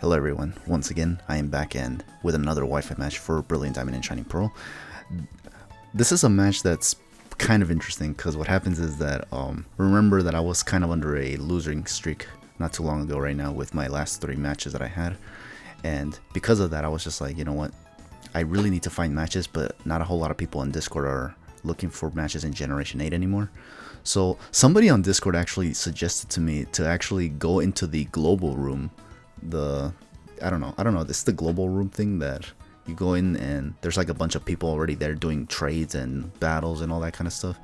Hello everyone, once again I am back and with another Wi-Fi match for Brilliant Diamond and Shining Pearl. This is a match that's kind of interesting because what happens is that remember that I was kind of under a losing streak not too long ago right now with my last 3 matches that I had, and because of that I was just like, you know what, I really need to find matches, but not a whole lot of people on Discord are looking for matches in Generation 8 anymore. So somebody on Discord actually suggested to me to actually go into the global room. I don't know, this is the global room thing that you go in and there's like a bunch of people already there doing trades and battles and all that kind of stuff.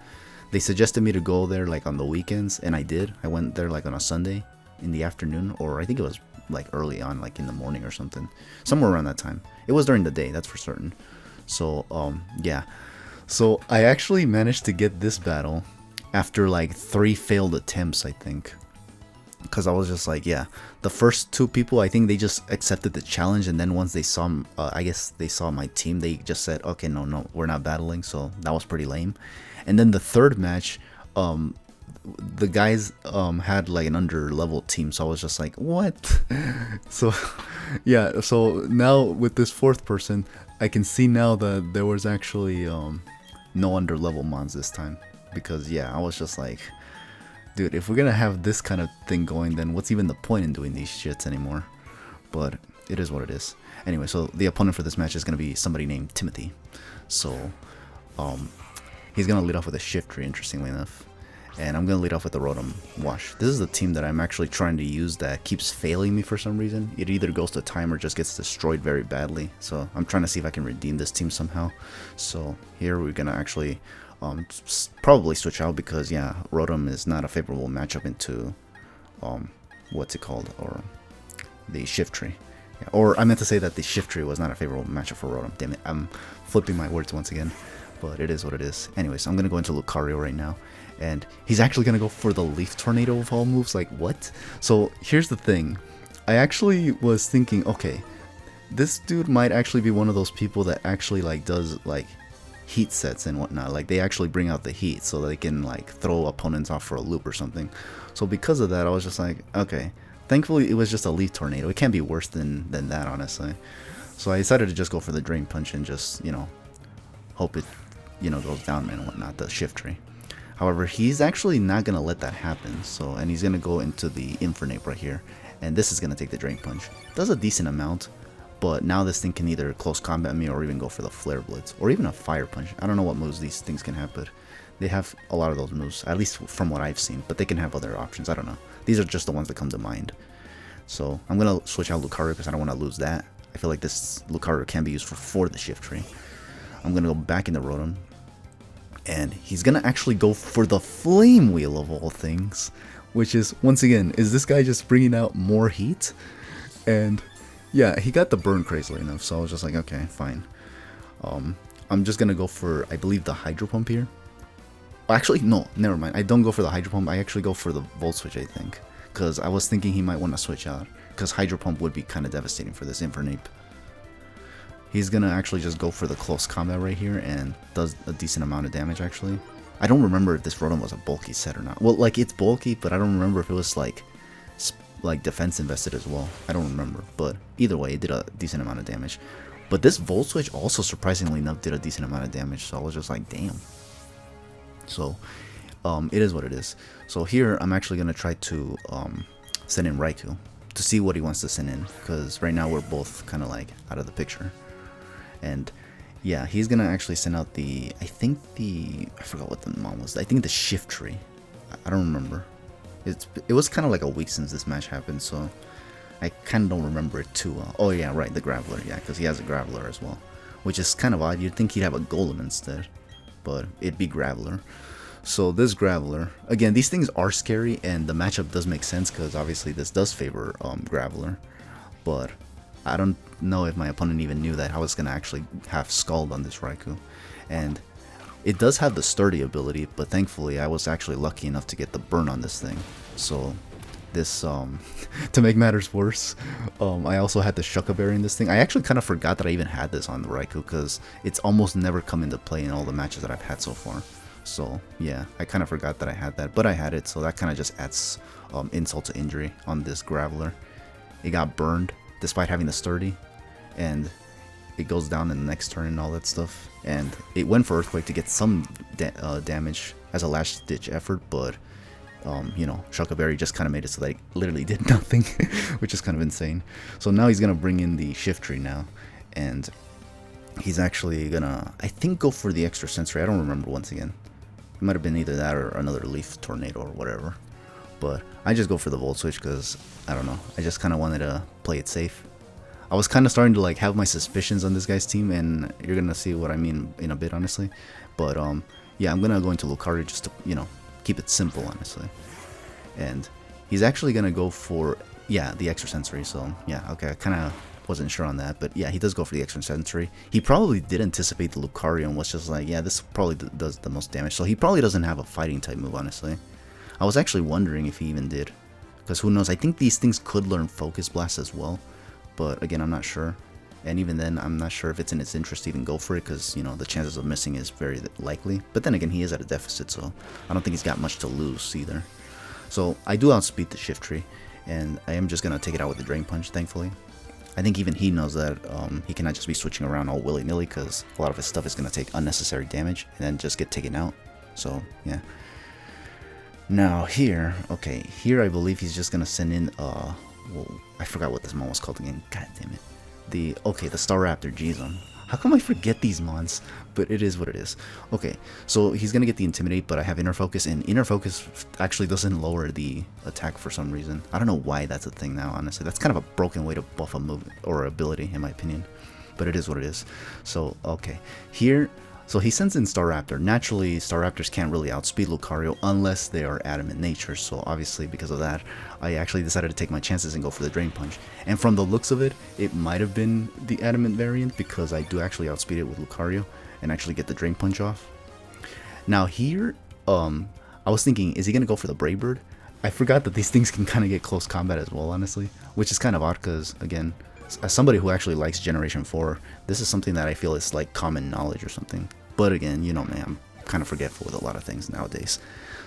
They suggested me to go there like on the weekends, and I did. I went there like on a Sunday in the afternoon, or I think it was like early on, like in the morning or something, somewhere around that time. It was during the day, that's for certain. So yeah, so I actually managed to get this battle after like 3 failed attempts, I think. Because I was just like, yeah, the first 2 people, I think they just accepted the challenge, and then once they saw, I guess they saw my team, they just said, okay, no, we're not battling, so that was pretty lame. And then the third match, the guys had like an under level team, so I was just like, what? So yeah, so now with this 4th person, I can see now that there was actually no under level mons this time, because yeah, I was just like, dude, if we're gonna have this kind of thing going, then what's even the point in doing these shits anymore? But it is what it is. Anyway, so the opponent for this match is gonna be somebody named Timothy. So he's gonna lead off with a shift tree, interestingly enough, and I'm gonna lead off with the Rotom Wash. This is the team that I'm actually trying to use that keeps failing me for some reason. It either goes to time or just gets destroyed very badly. So I'm trying to see if I can redeem this team somehow. So here we're gonna actually probably switch out, because yeah, Rotom is not a favorable matchup into what's it called, or the shift tree. Yeah, or I meant to say that the shift tree was not a favorable matchup for Rotom. Damn it, I'm flipping my words once again, but it is what it is. Anyways, I'm gonna go into Lucario right now, and he's actually gonna go for the Leaf Tornado of all moves. Like, what? So here's the thing, I actually was thinking, okay, this dude might actually be one of those people that actually like does like heat sets and whatnot. Like, they actually bring out the heat so they can like throw opponents off for a loop or something. So because of that, I was just like, okay, thankfully it was just a Leaf Tornado. It can't be worse than that, honestly. So I decided to just go for the Drain Punch and just, you know, hope it, you know, goes down and whatnot, the shift tree. However, he's actually not gonna let that happen, so, and he's gonna go into the Infernape right here, and this is gonna take the Drain Punch. Does a decent amount, but now this thing can either close combat me or even go for the Flare Blitz, or even a Fire Punch. I don't know what moves these things can have, but they have a lot of those moves, at least from what I've seen, but they can have other options. I don't know. These are just the ones that come to mind. So I'm going to switch out Lucario because I don't want to lose that. I feel like this Lucario can be used for the shift tree. I'm going to go back into Rotom, and he's going to actually go for the Flame Wheel of all things, which is, once again, is this guy just bringing out more heat? And yeah, he got the burn crazily enough, so I was just like, okay, fine. I'm just gonna go for, I believe, the Hydro Pump here. Actually, no, never mind. I don't go for the Hydro Pump. I actually go for the Volt Switch, I think, because I was thinking he might want to switch out, because Hydro Pump would be kind of devastating for this Infernape. He's gonna actually just go for the close combat right here and does a decent amount of damage, actually. I don't remember if this Rotom was a bulky set or not. Well, like, it's bulky, but I don't remember if it was like defense invested as well. I don't remember, but either way, it did a decent amount of damage. But this Volt Switch also, surprisingly enough, did a decent amount of damage, so I was just like, damn. So it is what it is. So here I'm actually gonna try to send in Raikou to see what he wants to send in, because right now we're both kind of like out of the picture. And yeah, he's gonna actually send out the, I forgot what the mon was. I think the Shift Tree. I don't remember. It was kind of like a week since this match happened, so I kind of don't remember it too well. Oh yeah, right, the Graveler, yeah, because he has a Graveler as well, which is kind of odd. You'd think he'd have a Golem instead, but it'd be Graveler. So this Graveler, again, these things are scary, and the matchup does make sense, because obviously this does favor Graveler, but I don't know if my opponent even knew that I was going to actually have Scald on this Raikou. And it does have the Sturdy ability, but thankfully I was actually lucky enough to get the burn on this thing. So this, to make matters worse, I also had the Shuca Berry in this thing. I actually kind of forgot that I even had this on the Raikou, because it's almost never come into play in all the matches that I've had so far. So yeah, I kind of forgot that I had that, but I had it, so that kind of just adds insult to injury on this Graveler. It got burned, despite having the sturdy, and it goes down in the next turn and all that stuff. And it went for Earthquake to get some damage as a last ditch effort, but you know, Shuckleberry just kind of made it so that it literally did nothing, which is kind of insane. So now he's gonna bring in the Shiftry now, and he's actually gonna, I think, go for the extra sensory. I don't remember once again. It might have been either that or another Leaf Tornado or whatever. But I just go for the Volt Switch because, I don't know, I just kind of wanted to play it safe. I was kind of starting to like have my suspicions on this guy's team, and you're going to see what I mean in a bit, honestly. But yeah, I'm going to go into Lucario just to, you know, keep it simple, honestly. And he's actually going to go for, yeah, the extra sensory. So yeah, okay, I kind of wasn't sure on that, but yeah, he does go for the extra sensory. He probably did anticipate the Lucario and was just like, yeah, this probably does the most damage. So he probably doesn't have a fighting type move, honestly. I was actually wondering if he even did, because who knows, I think these things could learn Focus Blast as well, but again, I'm not sure. And even then, I'm not sure if it's in its interest to even go for it, because, you know, the chances of missing is very likely. But then again, he is at a deficit, so I don't think he's got much to lose either. So I do outspeed the Shiftry, and I am just going to take it out with the Drain Punch, thankfully. I think even he knows that he cannot just be switching around all willy-nilly, because a lot of his stuff is going to take unnecessary damage and then just get taken out. So, yeah. Now here, okay, here I believe he's just going to send in, well, I forgot what this mon was called again, god damn it. The Staraptor, jeez, how come I forget these mons? But it is what it is. Okay, so he's going to get the Intimidate, but I have Inner Focus, and Inner Focus actually doesn't lower the attack for some reason. I don't know why that's a thing now, honestly. That's kind of a broken way to buff a move or ability, in my opinion. But it is what it is. So, okay, here, so he sends in Staraptor. Naturally, Staraptors can't really outspeed Lucario unless they are Adamant nature, so obviously because of that, I actually decided to take my chances and go for the Drain Punch. And from the looks of it, it might have been the Adamant variant, because I do actually outspeed it with Lucario and actually get the Drain Punch off. Now here, I was thinking, is he going to go for the Brave Bird? I forgot that these things can kind of get close combat as well, honestly, which is kind of odd because, again, as somebody who actually likes Generation 4, this is something that I feel is like common knowledge or something. But again, you know me, I'm kind of forgetful with a lot of things nowadays.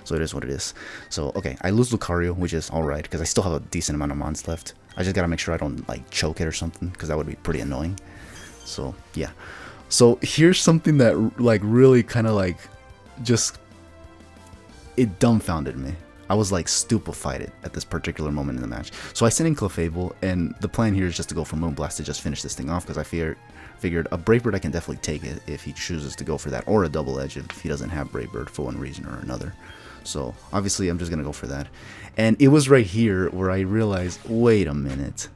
So it is what it is. So, okay, I lose Lucario, which is alright, because I still have a decent amount of mons left. I just gotta make sure I don't, like, choke it or something, because that would be pretty annoying. So, yeah. So, here's something that, like, really kind of, like, just, it dumbfounded me. I was, like, stupefied at this particular moment in the match. So, I sent in Clefable, and the plan here is just to go for Moonblast to just finish this thing off, because I figured a Brave Bird I can definitely take it if he chooses to go for that, or a Double Edge if he doesn't have Brave Bird for one reason or another. So obviously I'm just gonna go for that. And it was right here where I realized, wait a minute,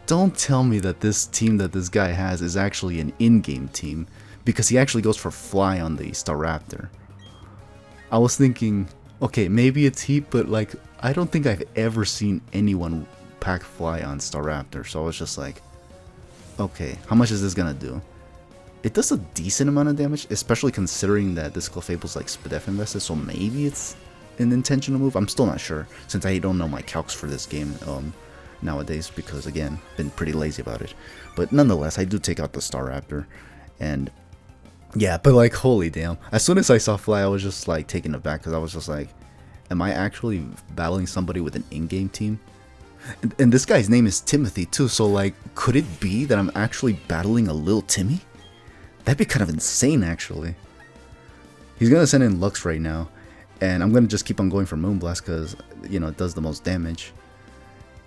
don't tell me that this team that this guy has is actually an in-game team, because he actually goes for Fly on the Staraptor. I was thinking, okay, maybe it's Heat, but like I don't think I've ever seen anyone pack Fly on Staraptor, so I was just like, okay, how much is this gonna do? It does a decent amount of damage, especially considering that this Clefable's like Spadef invested, so maybe it's an intentional move. I'm still not sure, since I don't know my calcs for this game nowadays, because again, been pretty lazy about it. But nonetheless, I do take out the Staraptor, and yeah, but like, holy damn. As soon as I saw Fly, I was just like taken aback, because I was just like, am I actually battling somebody with an in-game team? And this guy's name is Timothy too, so like, could it be that I'm actually battling a little Timmy? That'd be kind of insane, actually. He's gonna send in Lux right now, and I'm gonna just keep on going for Moonblast because, you know, it does the most damage.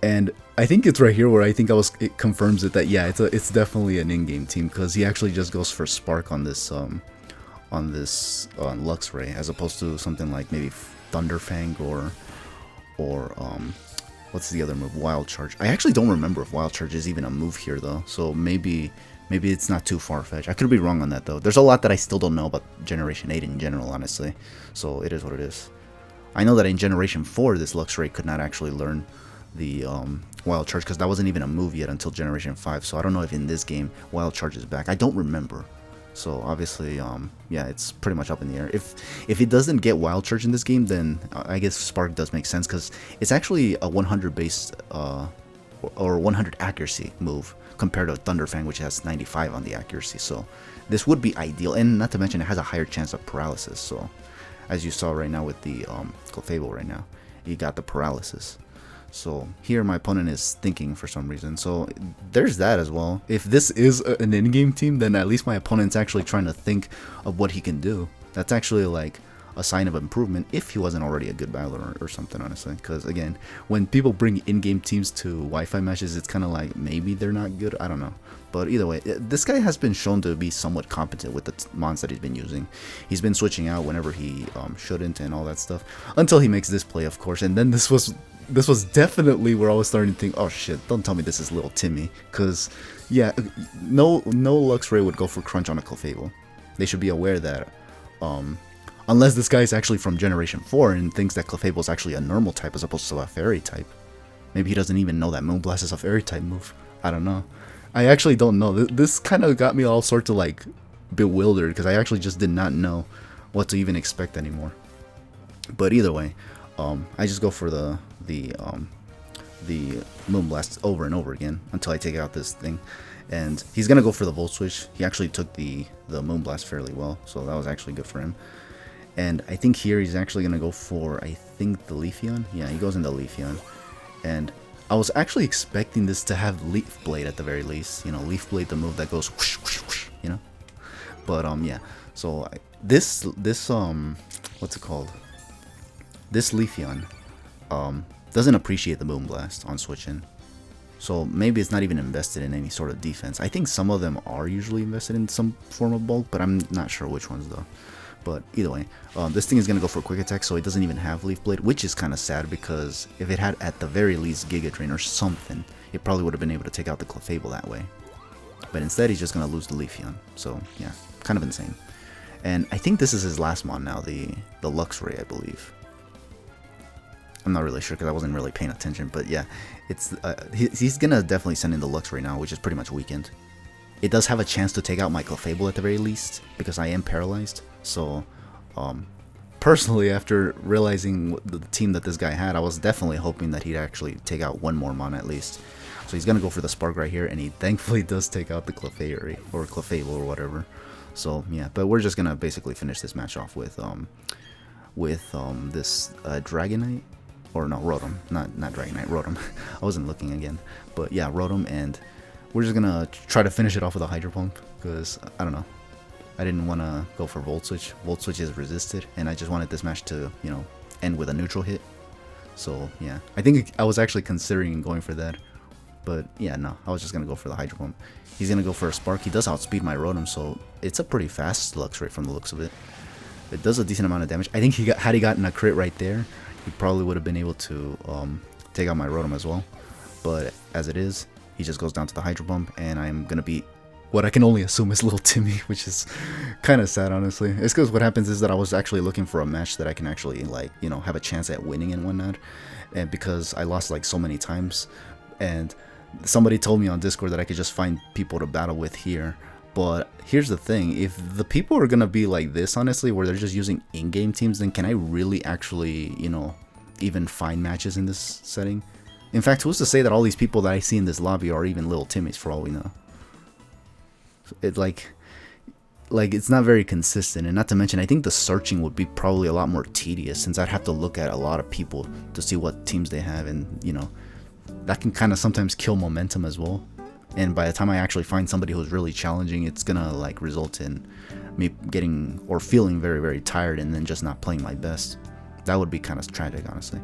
And I think it's right here where I think it confirms it that yeah, it's definitely an in-game team, because he actually just goes for Spark on this Lux Ray, as opposed to something like maybe Thunderfang or what's the other move? Wild Charge. I actually don't remember if Wild Charge is even a move here though, so maybe it's not too far-fetched. I could be wrong on that though. There's a lot that I still don't know about Generation 8 in general, honestly. So it is what it is. I know that in Generation 4, this Luxray could not actually learn the Wild Charge, because that wasn't even a move yet until Generation 5. So I don't know if in this game Wild Charge is back. I don't remember. So obviously, yeah, it's pretty much up in the air. If it doesn't get Wild Charge in this game, then I guess Spark does make sense, because it's actually a 100 base or 100 accuracy move compared to Thunderfang, which has 95 on the accuracy. So this would be ideal, and not to mention it has a higher chance of paralysis. So as you saw right now with the Clefable right now, you got the paralysis. So here my opponent is thinking for some reason. So there's that as well. If this is an in-game team, then at least my opponent's actually trying to think of what he can do. That's actually like a sign of improvement if he wasn't already a good battler or something, honestly. Because again, when people bring in-game teams to Wi-Fi matches, it's kind of like maybe they're not good. I don't know. But either way, this guy has been shown to be somewhat competent with the mons that he's been using. He's been switching out whenever he shouldn't and all that stuff. Until he makes this play, of course. And then this was definitely where I was starting to think, oh shit, don't tell me this is little Timmy. Because, yeah, no Luxray would go for Crunch on a Clefable. They should be aware that, unless this guy is actually from Generation 4 and thinks that Clefable is actually a normal type as opposed to a fairy type. Maybe he doesn't even know that Moonblast is a fairy type move. I don't know. I actually don't know. This kind of got me all sorts of like bewildered because I actually just did not know what to even expect anymore. But either way, I just go for the Moonblast over and over again until I take out this thing. And he's gonna go for the Volt Switch. He actually took the Moonblast fairly well, so that was actually good for him. And I think here he's actually gonna go for, I think, the Leafeon. Yeah, he goes into Leafeon. And I was actually expecting this to have Leaf Blade at the very least. You know, Leaf Blade, the move that goes whoosh, whoosh, whoosh, you know. But yeah. So this what's it called? This Leafeon doesn't appreciate the Moonblast on switching. So maybe it's not even invested in any sort of defense. I think some of them are usually invested in some form of bulk, but I'm not sure which ones though. But either way, this thing is going to go for quick attack, so it doesn't even have Leaf Blade, which is kind of sad because if it had at the very least Giga Drain or something, it probably would have been able to take out the Clefable that way. But instead, he's just going to lose the Leafeon. So yeah, kind of insane. And I think this is his last mon now, the Luxray, I believe. I'm not really sure because I wasn't really paying attention, but yeah, it's he's going to definitely send in the Luxray now, which is pretty much weakened. It does have a chance to take out my Clefable at the very least because I am paralyzed. So, personally, after realizing the team that this guy had, I was definitely hoping that he'd actually take out one more mon at least. So he's gonna go for the Spark right here, and he thankfully does take out the Clefairy or Clefable or whatever. So yeah, but we're just gonna basically finish this match off with this Dragonite, or no, Rotom, not Dragonite, Rotom. I wasn't looking again, but yeah, Rotom, and we're just gonna try to finish it off with a Hydro Pump because I don't know. I didn't want to go for Volt Switch. Volt Switch is resisted, and I just wanted this match to, you know, end with a neutral hit. So, yeah. I think I was actually considering going for that. But, yeah, no. I was just going to go for the Hydro Pump. He's going to go for a Spark. He does outspeed my Rotom, so it's a pretty fast Luxray from the looks of it. It does a decent amount of damage. I think had he gotten a crit right there, he probably would have been able to take out my Rotom as well. But as it is, he just goes down to the Hydro Pump, and I'm going to beat what I can only assume is little Timmy, which is kind of sad, honestly. It's because what happens is that I was actually looking for a match that I can actually, like, you know, have a chance at winning and whatnot. And because I lost, like, so many times. And somebody told me on Discord that I could just find people to battle with here. But here's the thing. If the people are going to be like this, honestly, where they're just using in-game teams, then can I really actually, you know, even find matches in this setting? In fact, who's to say that all these people that I see in this lobby are even little Timmys for all we know? It's like it's not very consistent, and not to mention I think the searching would be probably a lot more tedious since I'd have to look at a lot of people to see what teams they have, and you know that can kind of sometimes kill momentum as well. And by the time I actually find somebody who's really challenging, it's gonna like result in me getting or feeling very, very tired and then just not playing my best. That would be kind of tragic, honestly.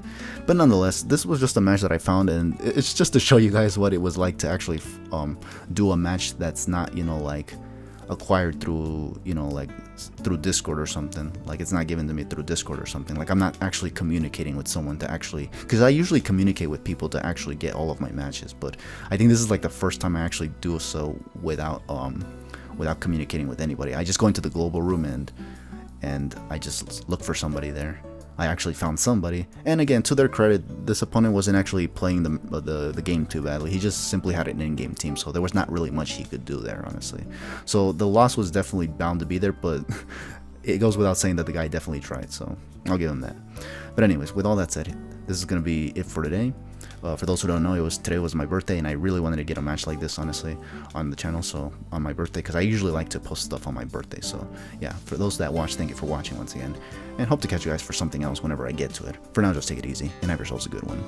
But nonetheless, this was just a match that I found, and it's just to show you guys what it was like to actually do a match that's not, you know, like acquired through, you know, like through Discord or something. Like it's not given to me through Discord or something. Like I'm not actually communicating with someone to actually, because I usually communicate with people to actually get all of my matches. But I think this is like the first time I actually do so without communicating with anybody. I just go into the global room and I just look for somebody there. I actually found somebody, and again, to their credit, this opponent wasn't actually playing the game too badly. He just simply had an in-game team, so there was not really much he could do there, honestly. So the loss was definitely bound to be there, but it goes without saying that the guy definitely tried, so I'll give him that. But anyways, with all that said, this is going to be it for today. For those who don't know, today was my birthday, and I really wanted to get a match like this, honestly, on the channel. So on my birthday, because I usually like to post stuff on my birthday. So yeah, for those that watch, thank you for watching once again, and hope to catch you guys for something else whenever I get to it. For now, just take it easy and have yourselves a good one.